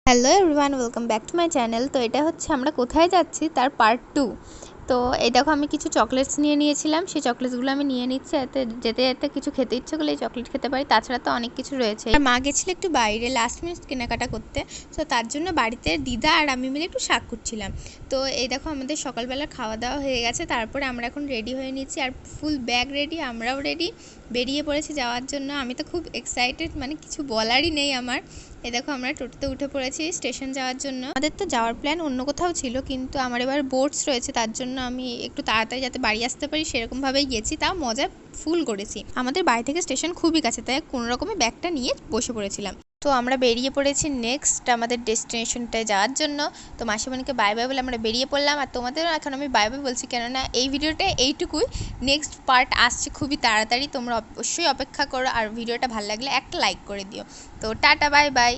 Hello everyone, welcome back to my channel. তো এটা হচ্ছে আমরা কোথায় যাচ্ছি তার পার্ট 2। তো এই দেখো, আমি কিছু চকলেটস নিয়ে নিয়েছিলাম, সেই চকলেটসগুলো আমি নিয়ে নিচ্ছি। এতে যেতে যেতে কিছু খেতে ইচ্ছে করলে এই চকলেট খেতে পারি, তাছাড়া তো অনেক কিছু রয়েছে। আর মা গেছিল একটু বাইরে লাস্ট মিনিট কেনাকাটা করতে, তো তার জন্য বাড়িতে দিদা আর আমি মিলে একটু শাক করছিলাম। তো এই দেখো, আমাদের সকালবেলা খাওয়া দাওয়া হয়ে গেছে, তারপরে আমরা এখন রেডি হয়ে নিচ্ছি আর ফুল ব্যাগ রেডি, আমরাও রেডি, বেরিয়ে পড়েছি যাওয়ার জন্য। আমি তো খুব এক্সাইটেড, মানে কিছু বলারই নেই আমার। এই দেখো, আমরা টোটোতে উঠে পড়েছি স্টেশন যাওয়ার জন্য। আমাদের তো যাওয়ার প্ল্যান অন্য কোথাও ছিল, কিন্তু আমার এবার বোর্ডস রয়েছে, তার জন্য আমি একটু তাড়াতাড়ি যাতে বাড়ি আসতে পারি সেরকমভাবেই গেছি, তাও মজা ফুল করেছি। আমাদের বাড়ি থেকে স্টেশন খুবই কাছে, তাই কোনো রকমের ব্যাগটা নিয়ে বসে পড়েছিলাম। তো আমরা বেরিয়ে পড়েছি নেক্সট আমাদের ডেস্টিনেশনটায় যাওয়ার জন্য। তো মাসিমণিকে বাই বাই বলে আমরা বেরিয়ে পড়লাম, আর তোমাদেরও এখন আমি বাই বাই বলছি, কেননা এই ভিডিওটা এইটুকুই। নেক্সট পার্ট আসছে খুবই তাড়াতাড়ি, তোমরা অবশ্যই অপেক্ষা করো, আর ভিডিওটা ভালো লাগলে একটা লাইক করে দিও। তো টাটা, বাই বাই।